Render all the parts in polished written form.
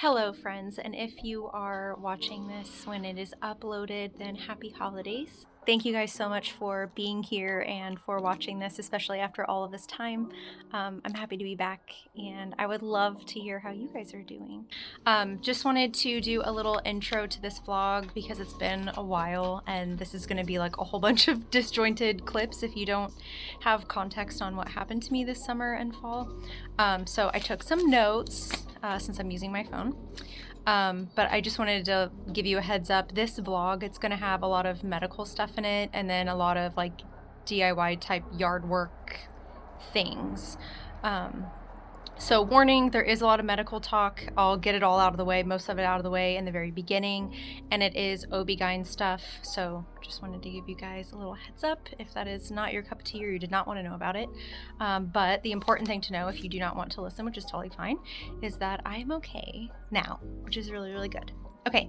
Hello, friends, and if you are watching this when it is uploaded, then happy holidays. Thank you guys so much for being here and for watching this, especially after all of this time. I'm happy to be back, and I would love to hear how you guys are doing. Just wanted to do a little intro to this vlog because it's been a while, and this is going to be like a whole bunch of disjointed clips if you don't have context on what happened to me this summer and fall. So I took some notes since I'm using my phone. But I just wanted to give you a heads up. This vlog, it's going to have a lot of medical stuff in it and then a lot of like DIY type yard work things. So warning, there is a lot of medical talk. I'll get it all out of the way, most of it out of the way in the very beginning, and it is OB-GYN stuff. So just wanted to give you guys a little heads up if that is not your cup of tea or you did not want to know about it. But the important thing to know if you do not want to listen, which is totally fine, is that I am okay now, which is really, really good. Okay,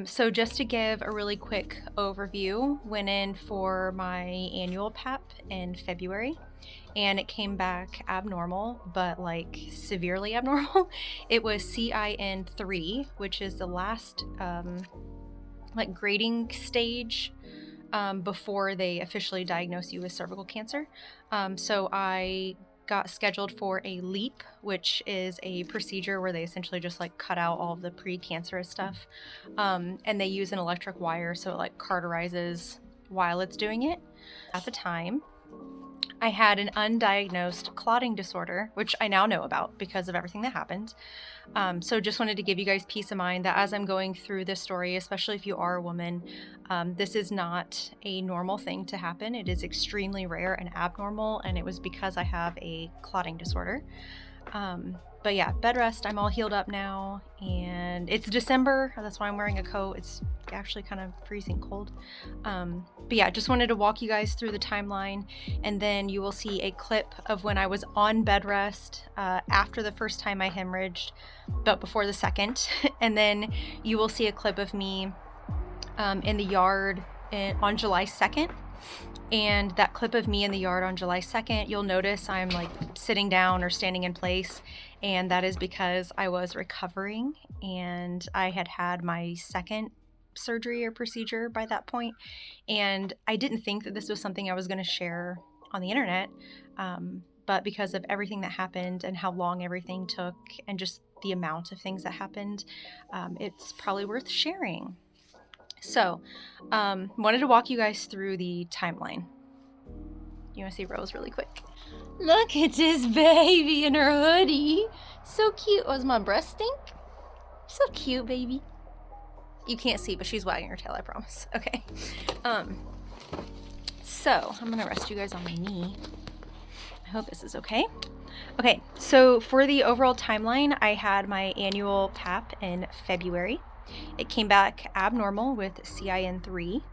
so just to give a really quick overview, went in for my annual PAP in February. And it came back abnormal, but like severely abnormal. It was CIN3, which is the last like grading stage before they officially diagnose you with cervical cancer. So I got scheduled for a LEAP, which is a procedure where they essentially just like cut out all of the pre-cancerous stuff. And they use an electric wire, so it like cauterizes while it's doing it. At the time, I had an undiagnosed clotting disorder, which I now know about because of everything that happened. So just wanted to give you guys peace of mind that as I'm going through this story, especially if you are a woman, this is not a normal thing to happen. It is extremely rare and abnormal, and it was because I have a clotting disorder. But yeah, bed rest, I'm all healed up now, and it's December, that's why I'm wearing a coat. It's actually kind of freezing cold. But yeah, just wanted to walk you guys through the timeline, and then you will see a clip of when I was on bed rest after the first time I hemorrhaged, but before the second. And then you will see a clip of me in the yard on July 2nd. And that clip of me in the yard on July 2nd, you'll notice I'm like sitting down or standing in place. And that is because I was recovering and I had had my second surgery or procedure by that point. And I didn't think that this was something I was going to share on the internet. But because of everything that happened and how long everything took and just the amount of things that happened, it's probably worth sharing. So, wanted to walk you guys through the timeline. You want to see Rose really quick? Look at this baby in her hoodie. So cute. Was my breast stink? So cute, baby. You can't see, but she's wagging her tail, I promise. Okay. So I'm gonna rest you guys on my knee. I hope this is okay. Okay, so for the overall timeline, I had my annual PAP in February. It came back abnormal with CIN3.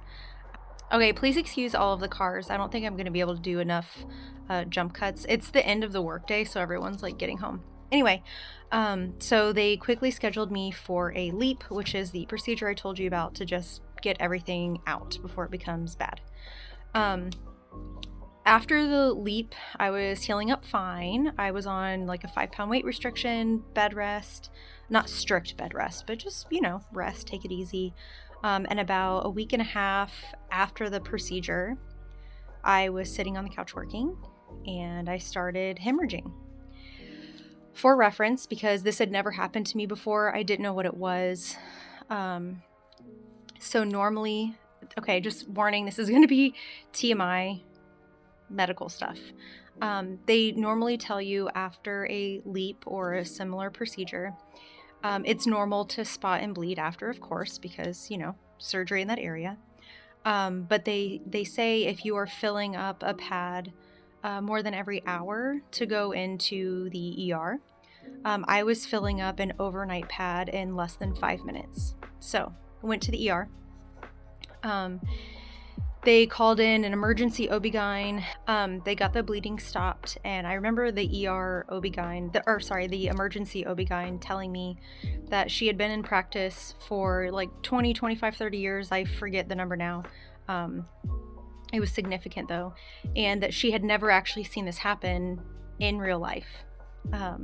Okay, please excuse all of the cars. I don't think I'm going to be able to do enough jump cuts. It's the end of the workday, so everyone's like getting home. Anyway, so they quickly scheduled me for a LEAP, which is the procedure I told you about to just get everything out before it becomes bad. After the LEAP, I was healing up fine. I was on like a 5-pound weight restriction, bed rest, not strict bed rest, but just, rest, take it easy. And about a week and a half after the procedure, I was sitting on the couch working and I started hemorrhaging. For reference, because this had never happened to me before, I didn't know what it was. So normally, okay, just warning, this is going to be TMI medical stuff. They normally tell you after a LEAP or a similar procedure, it's normal to spot and bleed after, of course, because, surgery in that area. But they say if you are filling up a pad more than every hour to go into the ER. I was filling up an overnight pad in less than 5 minutes. So I went to the ER. They called in an emergency OB-GYN. They got the bleeding stopped, and I remember the the emergency OB-GYN telling me that she had been in practice for like 20, 25, 30 years. I forget the number now. It was significant though, and that she had never actually seen this happen in real life.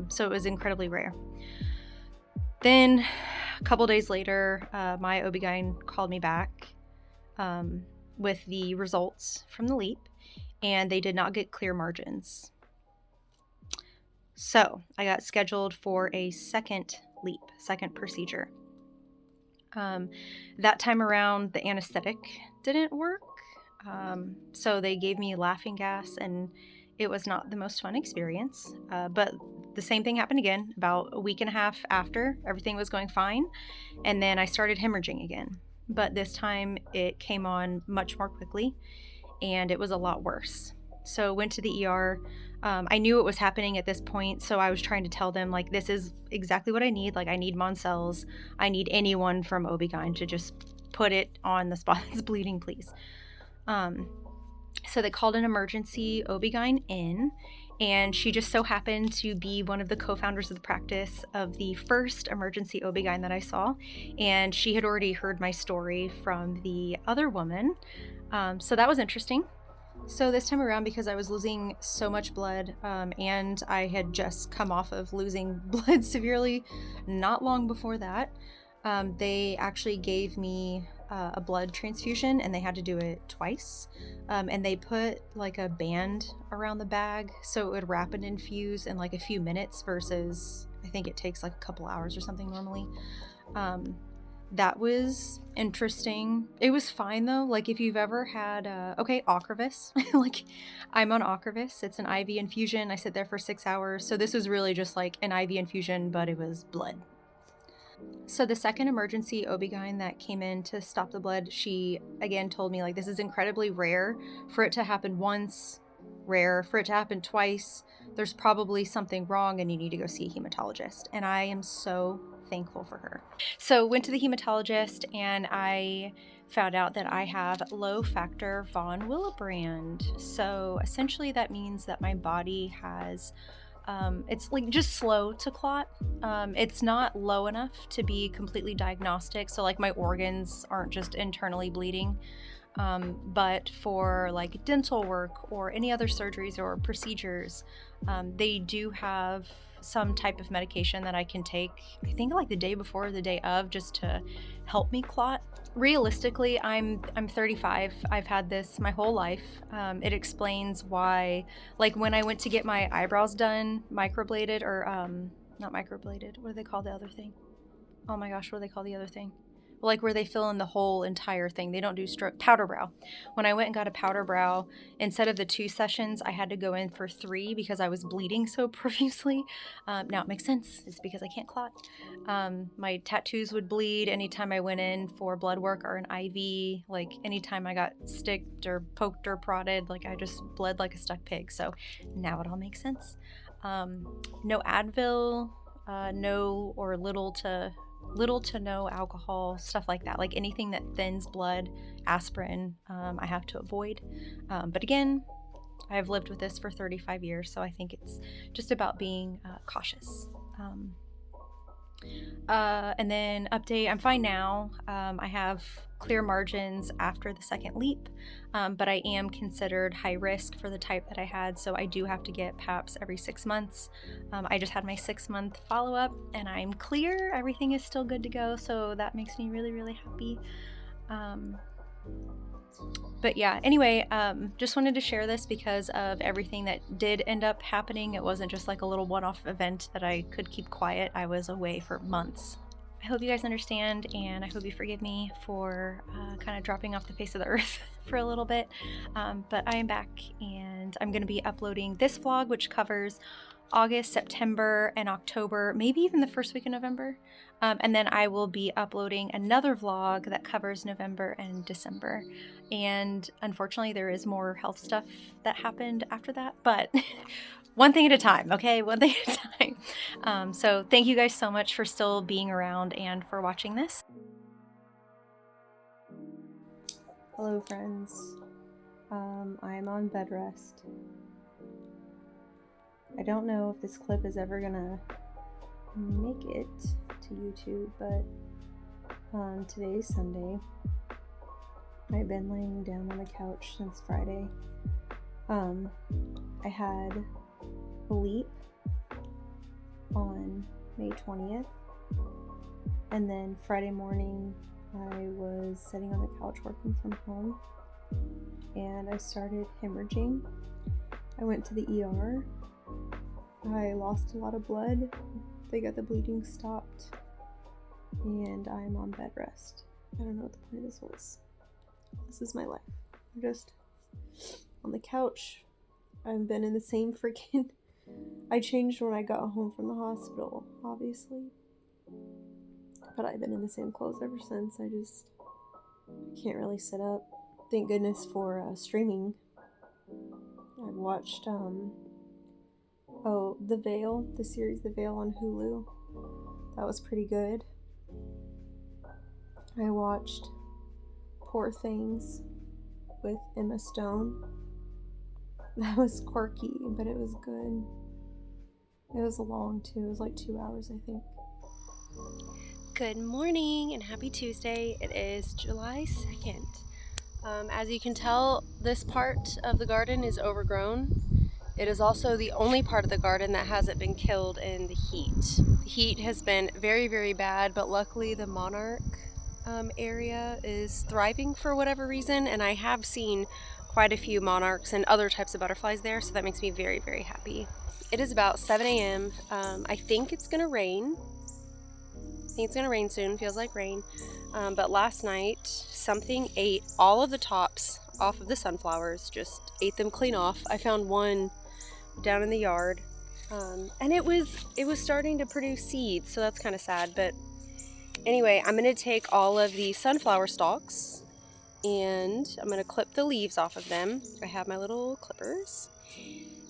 So it was incredibly rare. Then a couple days later, my OB-GYN called me back with the results from the LEAP, and they did not get clear margins. So I got scheduled for a second LEAP, second procedure. That time around, the anesthetic didn't work. So they gave me laughing gas, and it was not the most fun experience. But the same thing happened again about a week and a half after. Everything was going fine. And then I started hemorrhaging again. But this time it came on much more quickly, and it was a lot worse. So went to the ER. I knew it was happening at this point, so I was trying to tell them, like, this is exactly what I need. Like, I need Moncels. I need anyone from OB-GYN to just put it on the spot that's bleeding, please. So they called an emergency OB-GYN in, and she just so happened to be one of the co-founders of the practice of the first emergency OB-GYN that I saw, and she had already heard my story from the other woman. So that was interesting. So this time around, because I was losing so much blood, and I had just come off of losing blood severely not long before that, they actually gave me a blood transfusion, and they had to do it twice. And they put like a band around the bag so it would rapid infuse in like a few minutes versus I think it takes like a couple hours or something normally. That was interesting. It was fine though. Like if you've ever had, ocrevus, like I'm on ocrevus. It's an IV infusion. I sit there for 6 hours. So this was really just like an IV infusion, but it was blood. So the second emergency OB-GYN that came in to stop the blood, she again told me like this is incredibly rare for it to happen once, rare for it to happen twice. There's probably something wrong and you need to go see a hematologist. And I am so thankful for her. So went to the hematologist and I found out that I have low factor von Willebrand. So essentially that means that my body has it's like just slow to clot. It's not low enough to be completely diagnostic. So like my organs aren't just internally bleeding. But for like dental work or any other surgeries or procedures, they do have some type of medication that I can take, I think like the day before or the day of, just to help me clot. Realistically, I'm 35. I've had this my whole life. It explains why, like when I went to get my eyebrows done, microbladed or not microbladed. What do they call the other thing? Oh my gosh, what do they call the other thing? Like where they fill in the whole entire thing. They don't do powder brow. When I went and got a powder brow, instead of the 2 sessions, I had to go in for 3 because I was bleeding so profusely. Now it makes sense. It's because I can't clot. My tattoos would bleed anytime I went in for blood work or an IV. Like anytime I got sticked or poked or prodded, like I just bled like a stuck pig. So now it all makes sense. No Advil, no or little to no alcohol, stuff like that. Like anything that thins blood, aspirin, I have to avoid. But again, I've lived with this for 35 years, so I think it's just about being cautious. And then update, I'm fine now. I have clear margins after the second LEAP, but I am considered high risk for the type that I had, so I do have to get PAPs every 6 months. I just had my 6-month follow-up and I'm clear. Everything is still good to go, so that makes me really, really happy. But yeah, anyway, just wanted to share this because of everything that did end up happening. It wasn't just like a little one-off event that I could keep quiet. I was away for months. I hope you guys understand, and I hope you forgive me for kind of dropping off the face of the earth for a little bit. But I am back, and I'm going to be uploading this vlog, which covers August, September, and October, maybe even the first week of November. And then I will be uploading another vlog that covers November and December. And unfortunately, there is more health stuff that happened after that, but one thing at a time, okay? One thing at a time. So thank you guys so much for still being around and for watching this. Hello, friends. I'm on bed rest. I don't know if this clip is ever gonna make it to YouTube, but today's Sunday. I've been laying down on the couch since Friday. I had a LEAP on May 20th, And then Friday morning, I was sitting on the couch working from home, and I started hemorrhaging. I went to the ER. I lost a lot of blood. They got the bleeding stopped, and I'm on bed rest. I don't know what the point of this was. This is my life. I'm just on the couch. I've been in the same freaking... I changed when I got home from the hospital, obviously. But I've been in the same clothes ever since. I can't really sit up. Thank goodness for streaming. I've watched, The Veil, the series The Veil on Hulu. That was pretty good. I watched Poor Things with Emma Stone. That was quirky, but it was good. It was long too. It was like 2 hours, I think. Good morning and happy Tuesday. It is July 2nd. As you can tell, this part of the garden is overgrown. It is also the only part of the garden that hasn't been killed in the heat. The heat has been very, very bad, but luckily the monarch area is thriving for whatever reason, and I have seen quite a few monarchs and other types of butterflies there, so that makes me very, very happy. It is about 7 a.m. I think it's gonna rain. I think it's gonna rain soon, feels like rain. But last night, something ate all of the tops off of the sunflowers, just ate them clean off. I found one down in the yard, and it was starting to produce seeds, so that's kind of sad. But anyway, I'm gonna take all of the sunflower stalks and I'm gonna clip the leaves off of them. I have my little clippers.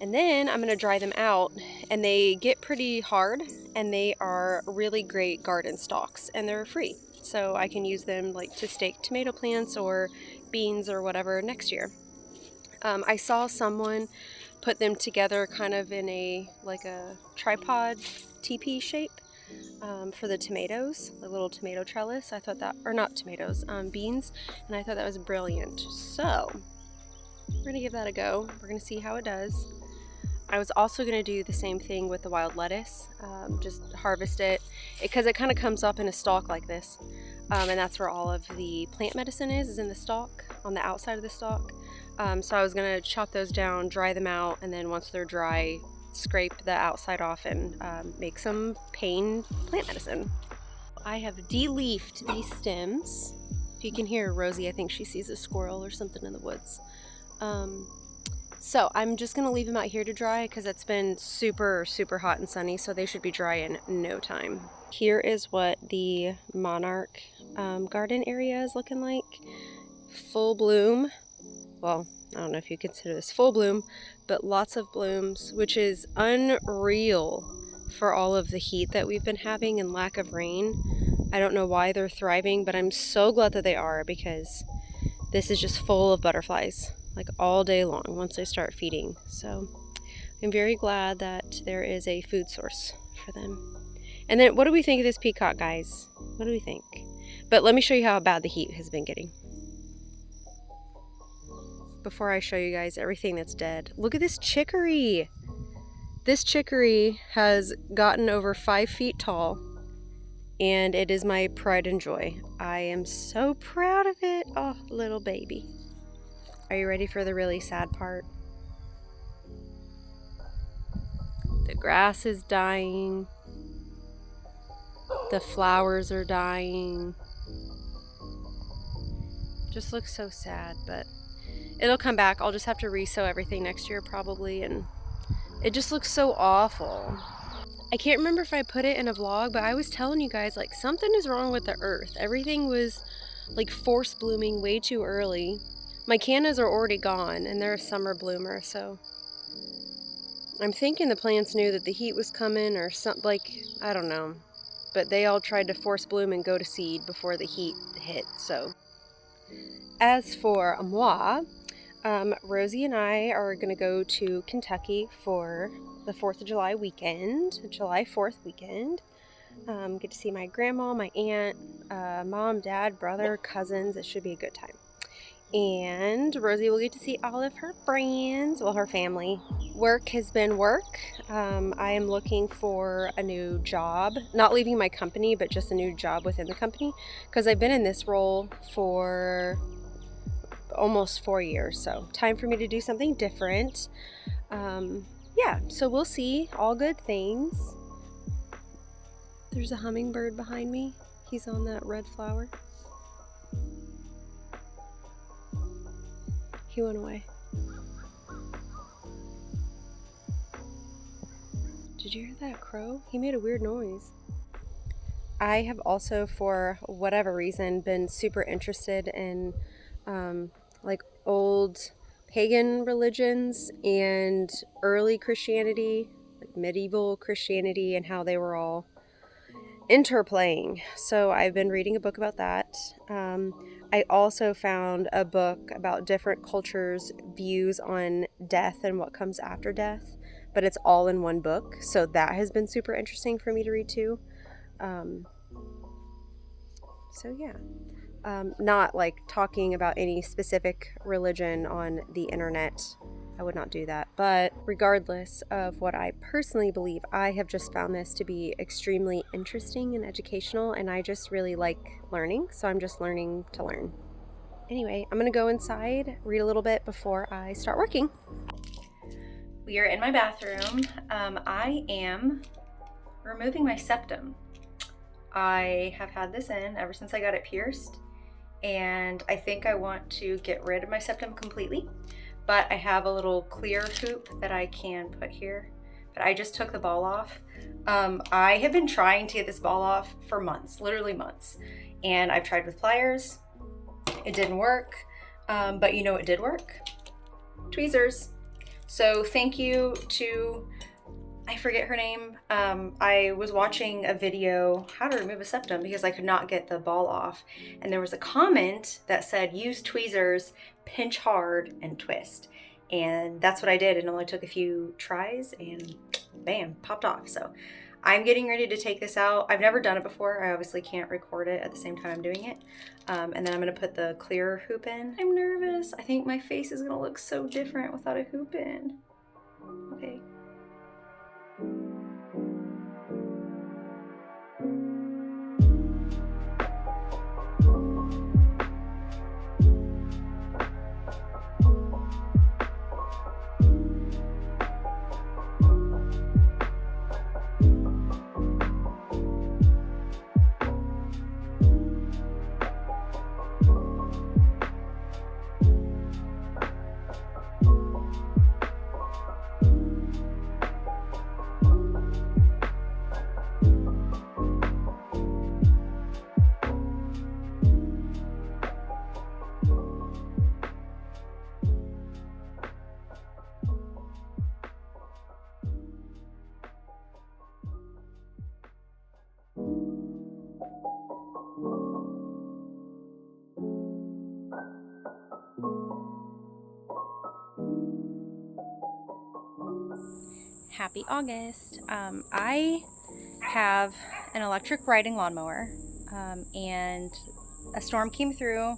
And then I'm gonna dry them out, and they get pretty hard, and they are really great garden stalks, and they're free. So I can use them like to stake tomato plants or beans or whatever next year. I saw someone put them together kind of in a tripod teepee shape for the tomatoes, the little tomato trellis. I thought that, or not tomatoes, beans, and I thought that was brilliant. So we're gonna give that a go. We're gonna see how it does. I was also going to do the same thing with the wild lettuce, just harvest it, because it kind of comes up in a stalk like this, and that's where all of the plant medicine is in the stalk, on the outside of the stalk. So I was going to chop those down, dry them out, and then once they're dry, scrape the outside off and make some pain plant medicine. I have de-leafed these stems. If you can hear Rosie, I think she sees a squirrel or something in the woods. So I'm just going to leave them out here to dry because it's been super, super hot and sunny, so they should be dry in no time. Here is what the monarch garden area is looking like. Full bloom. Well, I don't know if you consider this full bloom, but lots of blooms, which is unreal for all of the heat that we've been having and lack of rain. I don't know why they're thriving, but I'm so glad that they are, because this is just full of butterflies, like all day long once they start feeding. So I'm very glad that there is a food source for them. And then what do we think of this peacock, guys? What do we think? But let me show you how bad the heat has been getting. Before I show you guys everything that's dead, look at this chicory. This chicory has gotten over 5 feet tall, and it is my pride and joy. I am so proud of it. Oh, little baby. Are you ready for the really sad part? The grass is dying. The flowers are dying. Just looks so sad, but it'll come back. I'll just have to re-sow everything next year probably, and it just looks so awful. I can't remember if I put it in a vlog, but I was telling you guys, like, something is wrong with the earth. Everything was like force blooming way too early. My cannas are already gone, and they're a summer bloomer, so I'm thinking the plants knew that the heat was coming or something, like, I don't know. But they all tried to force bloom and go to seed before the heat hit, so. As for moi, Rosie and I are going to go to Kentucky for the 4th of July weekend, July 4th weekend. Get to see my grandma, my aunt, mom, dad, brother, cousins. It should be a good time. And Rosie will get to see all of her friends, well, her family. Work has been work. I am looking for a new job, not leaving my company, but just a new job within the company, because I've been in this role for almost 4 years. So time for me to do something different. Yeah, so we'll see. All good things. There's a hummingbird behind me. He's on that red flower. He went away. Did you hear that crow? He made a weird noise. I have also, for whatever reason, been super interested in like old pagan religions and early Christianity, like medieval Christianity, and how they were all interplaying. So I've been reading a book about that. I also found a book about different cultures' views on death and what comes after death, but it's all in one book. So that has been super interesting for me to read too. So yeah, not like talking about any specific religion on the internet. I would not do that. But regardless of what I personally believe, I have just found this to be extremely interesting and educational, and I just really like learning, so I'm just learning to learn. Anyway, I'm gonna go inside, read a little bit before I start working. We are in my bathroom. I am removing my septum. I have had this in ever since I got it pierced, and I think I want to get rid of my septum completely, but I have a little clear hoop that I can put here, but I just took the ball off. I have been trying to get this ball off for months, literally months, and I've tried with pliers. It didn't work, but you know what did work? Tweezers. So thank you to, I forget her name. I was watching a video, how to remove a septum, because I could not get the ball off. And there was a comment that said, use tweezers, pinch hard, and twist. And that's what I did. It only took a few tries and bam, popped off. So I'm getting ready to take this out. I've never done it before. I obviously can't record it at the same time I'm doing it. And then I'm gonna put the clear hoop in. I'm nervous. I think my face is gonna look so different without a hoop in. Okay. Happy August. I have an electric riding lawnmower, and a storm came through,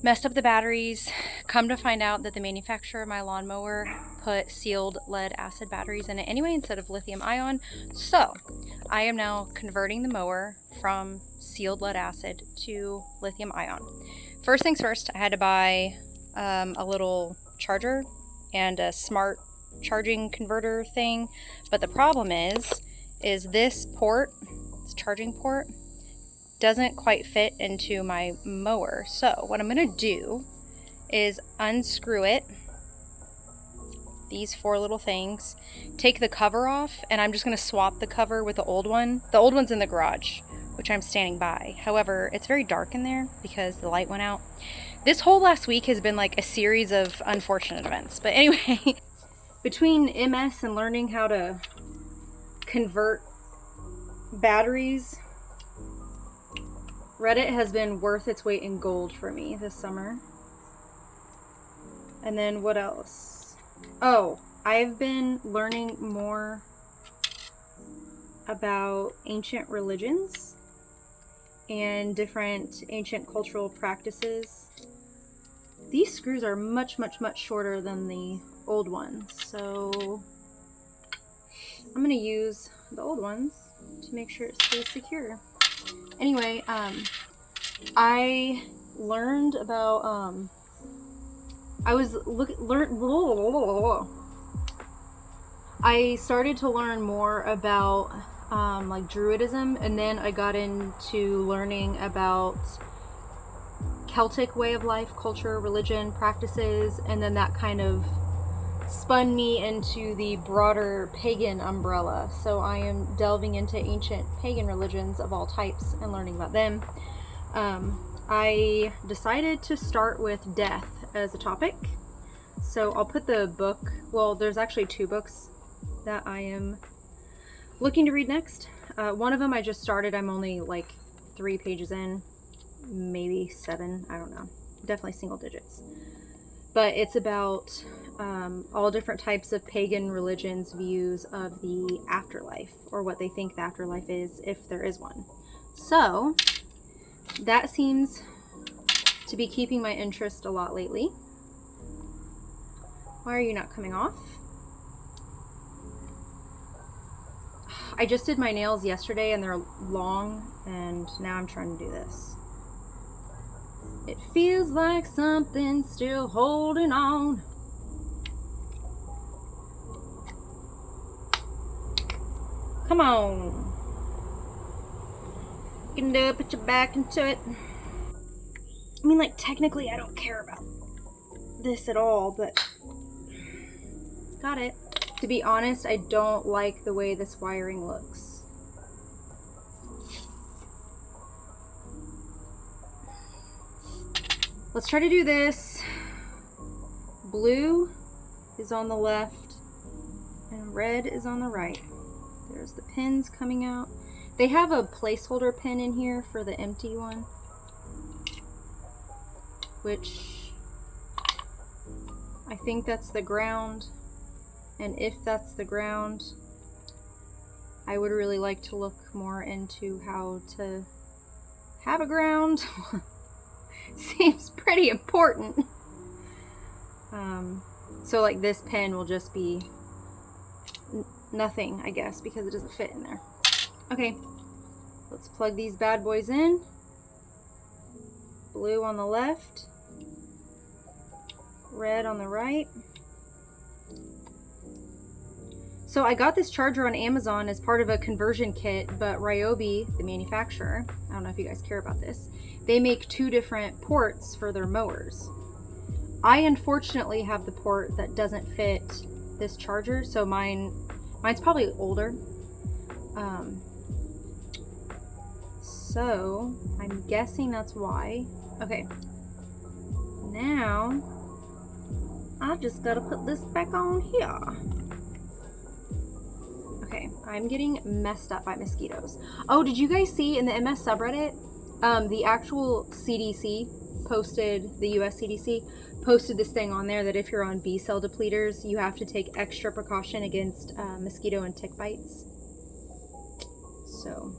messed up the batteries. Come to find out that the manufacturer of my lawnmower put sealed lead acid batteries in it anyway instead of lithium ion. So I am now converting the mower from sealed lead acid to lithium ion. First things first, I had to buy a little charger and a smart charging converter thing, but the problem is this port, this charging port, doesn't quite fit into my mower. So what I'm gonna do is unscrew it, these four little things, take the cover off, and I'm just gonna swap the cover with the old one. The old one's in the garage, which I'm standing by. However, it's very dark in there because the light went out. This whole last week has been like a series of unfortunate events. But anyway, between MS and learning how to convert batteries, Reddit has been worth its weight in gold for me this summer. And then what else? Oh, I've been learning more about ancient religions and different ancient cultural practices. These screws are much, much, much shorter than the old ones. So I'm gonna use the old ones to make sure it stays secure. Anyway, I learned about I started to learn more about like Druidism, and then I got into learning about Celtic way of life, culture, religion, practices, and then that kind of spun me into the broader pagan umbrella. So I am delving into ancient pagan religions of all types and learning about them. I decided to start with death as a topic. So I'll put the book, well, there's actually 2 books that I am looking to read next. One of them I just started. I'm only like 3 pages in, maybe 7, I don't know. Definitely single digits. But it's about all different types of pagan religions' views of the afterlife, or what they think the afterlife is, if there is one. So that seems to be keeping my interest a lot lately. Why are you not coming off? I just did my nails yesterday and they're long, and now I'm trying to do this. It feels like something's still holding on. Come on. You can do it, put your back into it. I mean, like, technically I don't care about this at all, but got it. To be honest, I don't like the way this wiring looks. Let's try to do this. Blue is on the left and red is on the right. There's the pins coming out. They have a placeholder pin in here for the empty one, which I think that's the ground. And if that's the ground, I would really like to look more into how to have a ground. Seems pretty important. So like this pen will just be nothing, I guess, because it doesn't fit in there. Okay, let's plug these bad boys in. Blue on the left, red on the right. So I got this charger on Amazon as part of a conversion kit, but Ryobi, the manufacturer, I don't know if you guys care about this, they make 2 different ports for their mowers. I unfortunately have the port that doesn't fit this charger, so mine's probably older. So I'm guessing that's why. Okay, now I just gotta put this back on here. Okay, I'm getting messed up by mosquitoes. Oh, did you guys see in the MS subreddit, the actual CDC posted, the US CDC posted this thing on there that if you're on B cell depleters, you have to take extra precaution against mosquito and tick bites. So,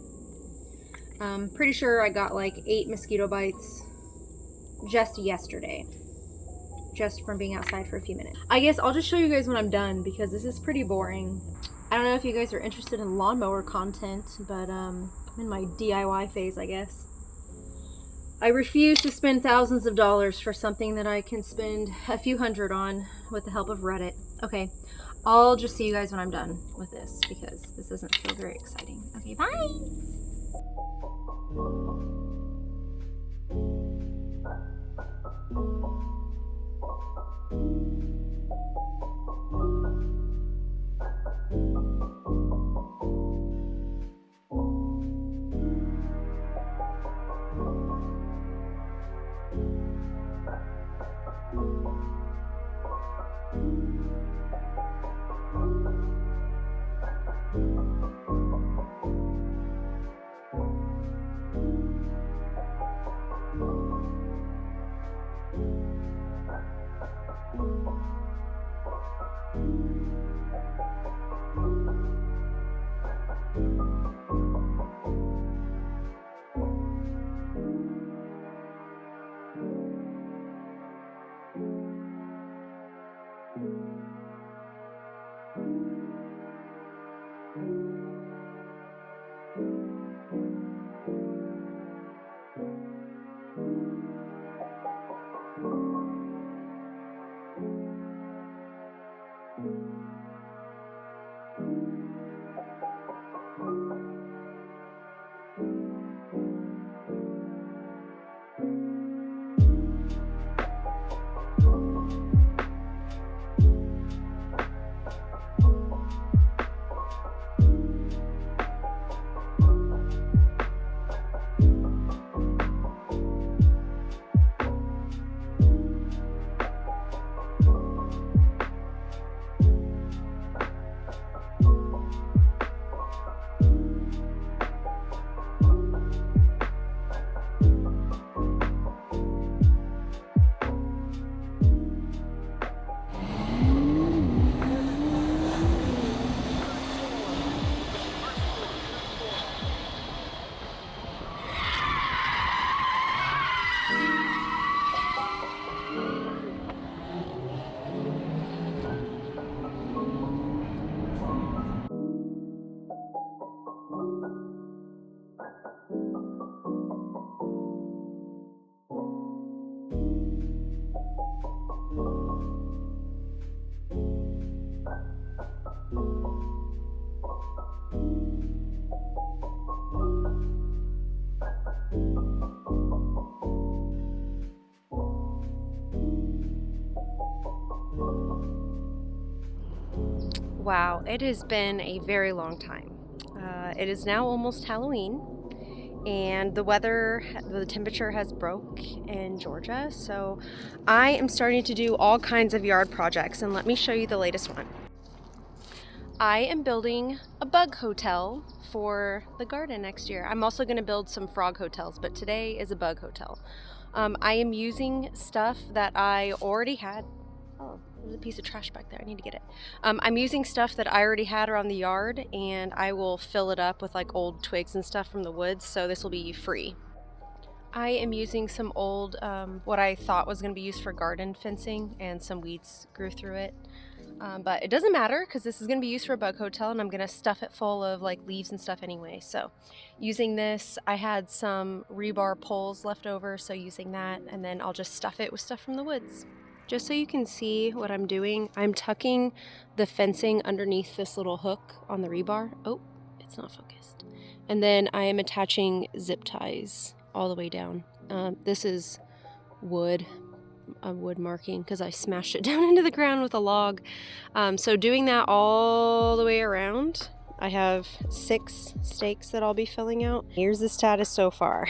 I'm pretty sure I got like 8 mosquito bites just yesterday, just from being outside for a few minutes. I guess I'll just show you guys when I'm done, because this is pretty boring. I don't know if you guys are interested in lawnmower content, but I'm in my DIY phase, I guess. I refuse to spend thousands of dollars for something that I can spend a few hundred on with the help of Reddit. Okay, I'll just see you guys when I'm done with this, because this doesn't feel very exciting. Okay, bye! Wow, it has been a very long time. It is now almost Halloween, and the temperature has broke in Georgia, so I am starting to do all kinds of yard projects, and let me show you the latest one. I am building a bug hotel for the garden next year. I'm also going to build some frog hotels, but today is a bug hotel. I am using stuff that I already had. Oh, there's a piece of trash back there. I need to get it. I'm using stuff that I already had around the yard, and I will fill it up with like old twigs and stuff from the woods, so this will be free. I am using some old, what I thought was going to be used for garden fencing, and some weeds grew through it. But it doesn't matter because this is going to be used for a bug hotel, and I'm going to stuff it full of like leaves and stuff anyway. So using this, I had some rebar poles left over, so using that, and then I'll just stuff it with stuff from the woods. Just so you can see what I'm doing, I'm tucking the fencing underneath this little hook on the rebar. Oh, it's not focused. And then I am attaching zip ties all the way down. This is wood, a wood marking, because I smashed it down into the ground with a log. So doing that all the way around, I have 6 stakes that I'll be filling out. Here's the status so far.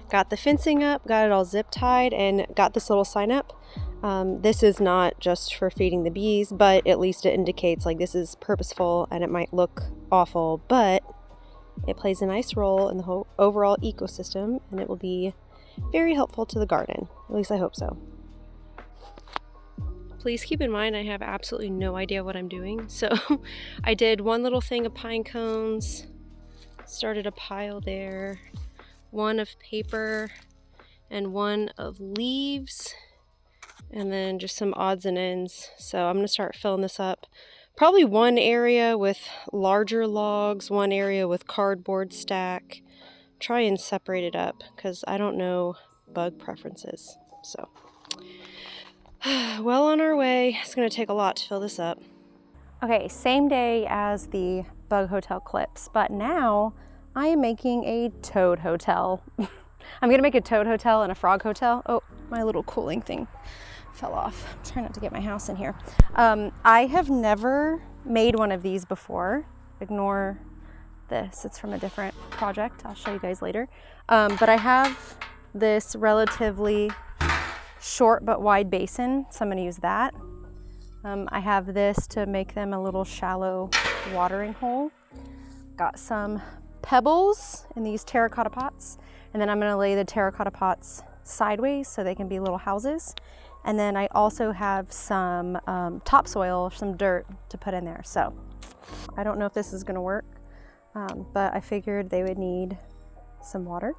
Got the fencing up, got it all zip tied, and got this little sign up. This is not just for feeding the bees, but at least it indicates like this is purposeful, and it might look awful, but it plays a nice role in the whole overall ecosystem, and it will be very helpful to the garden. At least I hope so. Please keep in mind I have absolutely no idea what I'm doing. So I did one little thing of pine cones, started a pile there, one of paper, and one of leaves, and then just some odds and ends. So I'm going to start filling this up. Probably one area with larger logs, one area with cardboard stack. Try and separate it up because I don't know bug preferences. So, well on our way. It's going to take a lot to fill this up. Okay, same day as the bug hotel clips, but now I am making a toad hotel. I'm going to make a toad hotel and a frog hotel. Oh, my little cooling thing fell off. I'm trying not to get my house in here. I have never made one of these before. Ignore this, it's from a different project. I'll show you guys later. But I have this relatively short but wide basin, so I'm going to use that. I have this to make them a little shallow watering hole. Got some pebbles in these terracotta pots, and then I'm going to lay the terracotta pots sideways so they can be little houses. And then I also have some topsoil, some dirt to put in there. So I don't know if this is going to work, but I figured they would need some water.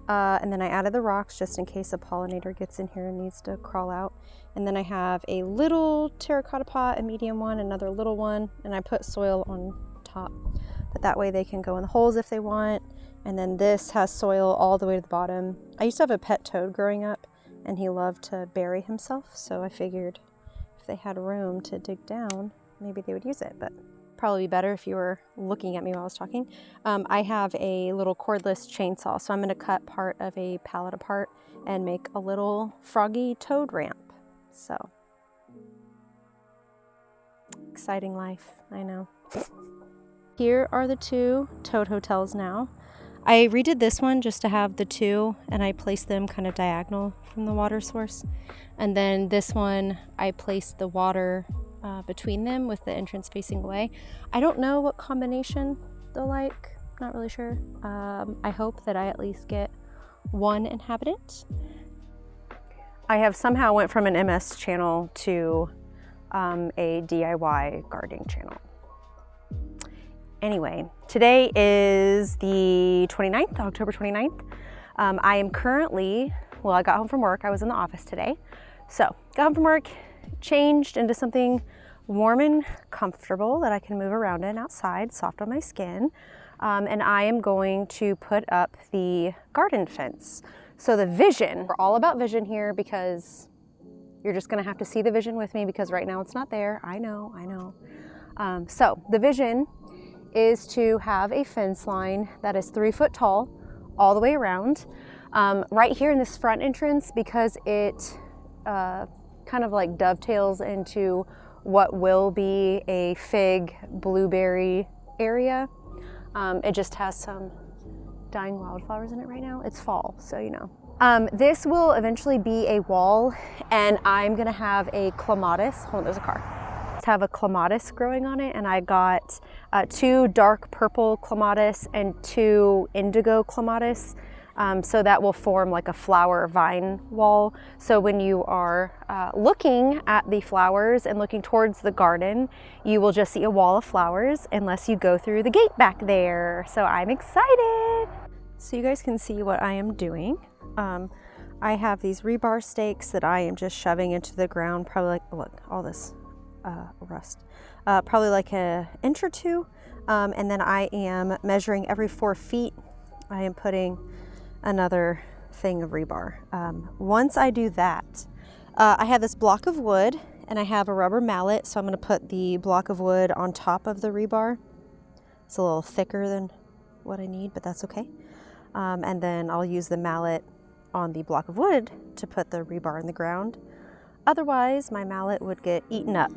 And then I added the rocks just in case a pollinator gets in here and needs to crawl out. And then I have a little terracotta pot, a medium one, another little one, and I put soil on top. But that way they can go in the holes if they want. And then this has soil all the way to the bottom. I used to have a pet toad growing up, and he loved to bury himself, so I figured if they had room to dig down, maybe they would use it, but probably be better if you were looking at me while I was talking. I have a little cordless chainsaw, so I'm going to cut part of a pallet apart and make a little froggy toad ramp. So, exciting life, I know. Here are the 2 toad hotels now. I redid this one just to have the 2, and I placed them kind of diagonal from the water source. And then this one, I placed the water between them with the entrance facing away. I don't know what combination they'll like, not really sure. I hope that I at least get 1 inhabitant. I have somehow went from an MS channel to a DIY gardening channel. Anyway, today is the 29th, October 29th. I am currently, well, I got home from work. I was in the office today. So, got home from work, changed into something warm and comfortable that I can move around in outside, soft on my skin. And I am going to put up the garden fence. So the vision, we're all about vision here because you're just gonna have to see the vision with me because right now it's not there. I know. So the vision is to have a fence line that is 3 foot tall all the way around. Right here in this front entrance, because it kind of like dovetails into what will be a fig blueberry area. It just has some dying wildflowers in it right now. It's fall, so you know. This will eventually be a wall, and I'm gonna have a clematis. Hold on, there's a car. Have a clematis growing on it, and I got 2 dark purple clematis and 2 indigo clematis. So that will form like a flower vine wall. So when you are looking at the flowers and looking towards the garden, you will just see a wall of flowers unless you go through the gate back there. So I'm excited. So you guys can see what I am doing. I have these rebar stakes that I am just shoving into the ground, probably like, look, all this rust, probably like an inch or 2. And then I am measuring every 4 feet. I am putting another thing of rebar. Once I do that, I have this block of wood and I have a rubber mallet, so I'm going to put the block of wood on top of the rebar. It's a little thicker than what I need, but that's okay. And then I'll use the mallet on the block of wood to put the rebar in the ground. Otherwise, my mallet would get eaten up.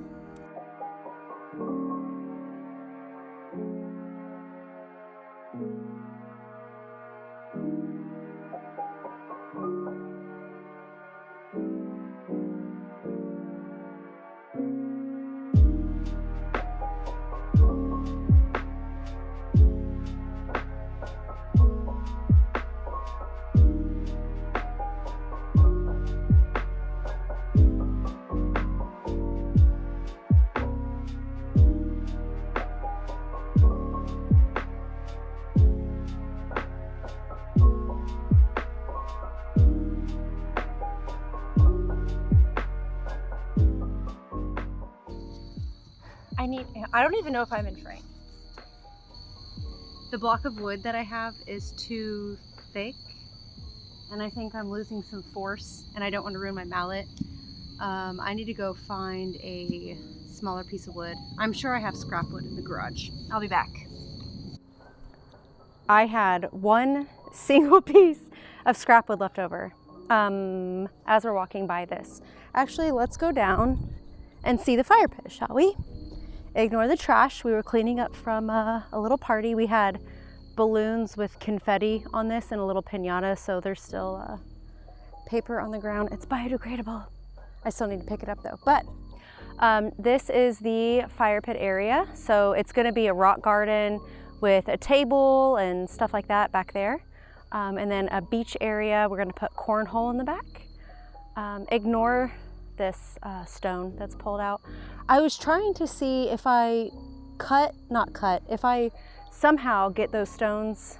I don't even know if I'm in frame. The block of wood that I have is too thick, and I think I'm losing some force, and I don't want to ruin my mallet. I need to go find a smaller piece of wood. I'm sure I have scrap wood in the garage. I'll be back. I had 1 single piece of scrap wood left over as we're walking by this. Actually, let's go down and see the fire pit, shall we? Ignore the trash. We were cleaning up from a little party. We had balloons with confetti on this and a little piñata, so there's still paper on the ground. It's biodegradable. I still need to pick it up though. But this is the fire pit area. So it's gonna be a rock garden with a table and stuff like that back there. And then a beach area. We're gonna put cornhole in the back. Ignore this stone that's pulled out. I was trying to see if I if I somehow get those stones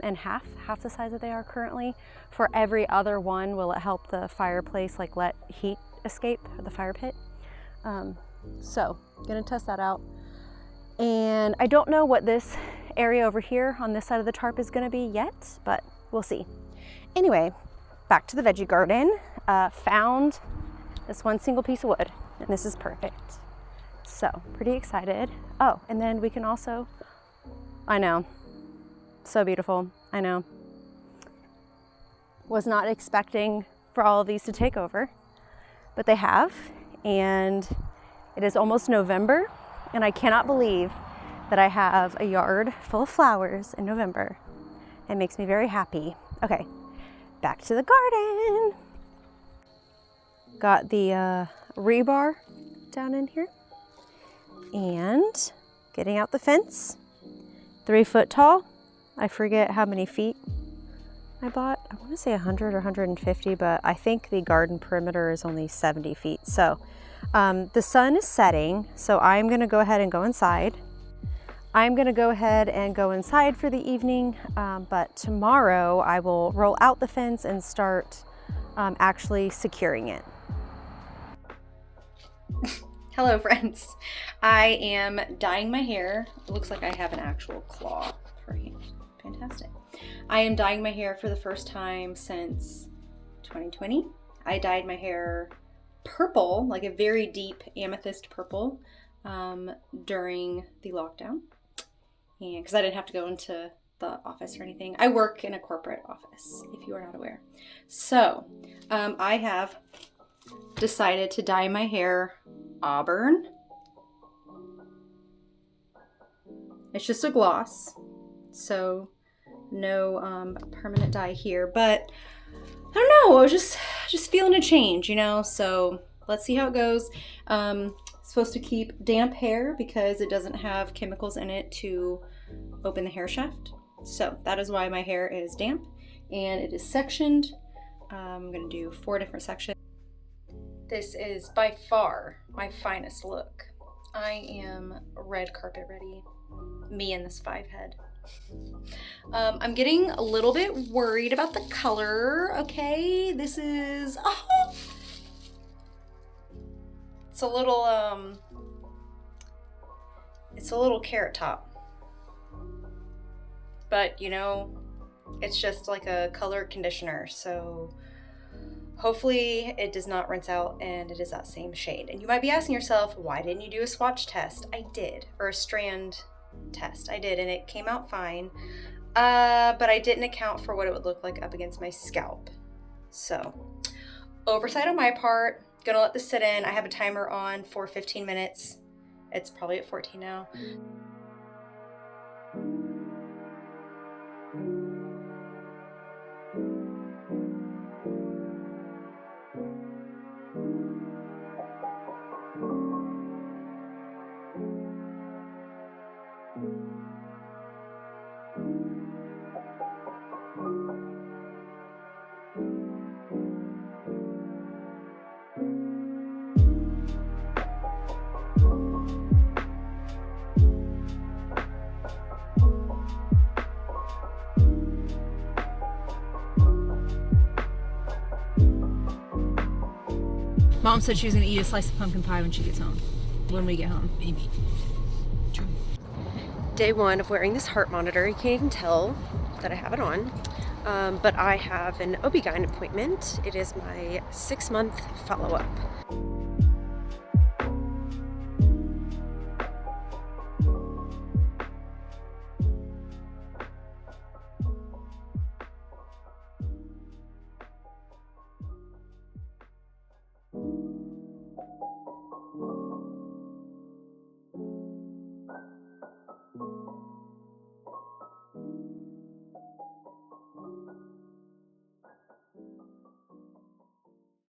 in half the size that they are currently. For every other one, will it help the fireplace like let heat escape the fire pit? So gonna test that out. And I don't know what this area over here on this side of the tarp is gonna be yet, but we'll see. Anyway, back to the veggie garden. Found this 1 single piece of wood, and this is perfect. So pretty excited. Oh, and then we can also, I know, so beautiful, I know. Was not expecting for all of these to take over, but they have, and it is almost November, and I cannot believe that I have a yard full of flowers in November. It makes me very happy. Okay, back to the garden. Got the rebar down in here and getting out the fence, 3 foot tall. I forget how many feet I bought. I want to say 100 or 150, but I think the garden perimeter is only 70 feet. So the sun is setting, so I'm going to go ahead and go inside. I'm going to go ahead and go inside for the evening, but tomorrow I will roll out the fence and start actually securing it. Hello friends. I am dyeing my hair. It looks like I have an actual claw for hand. Fantastic. I am dyeing my hair for the first time since 2020. I dyed my hair purple, like a very deep amethyst purple, during the lockdown. And because I didn't have to go into the office or anything. I work in a corporate office, if you are not aware. So I have decided to dye my hair auburn It's just a gloss, so no permanent dye here, but I don't know, I was just feeling a change, you know, so let's see how it goes. Supposed to keep damp hair because it doesn't have chemicals in it to open the hair shaft. So that is why my hair is damp and it is sectioned. I'm gonna do 4 different sections. This is by far my finest look. I am red carpet ready. Me and this 5 head. I'm getting a little bit worried about the color. Okay, this is, oh, it's a little carrot top, but you know, it's just like a color conditioner, so hopefully it does not rinse out and it is that same shade. And you might be asking yourself, why didn't you do a swatch test? I did, or a strand test. I did, and it came out fine, but I didn't account for what it would look like up against my scalp. So oversight on my part. Gonna let this sit in. I have a timer on for 15 minutes. It's probably at 14 now. Mom said she was gonna eat a slice of pumpkin pie when she gets home. When we get home. Maybe. True. Day 1 of wearing this heart monitor. You can't even tell that I have it on. But I have an OB-GYN appointment. It is my 6-month follow-up.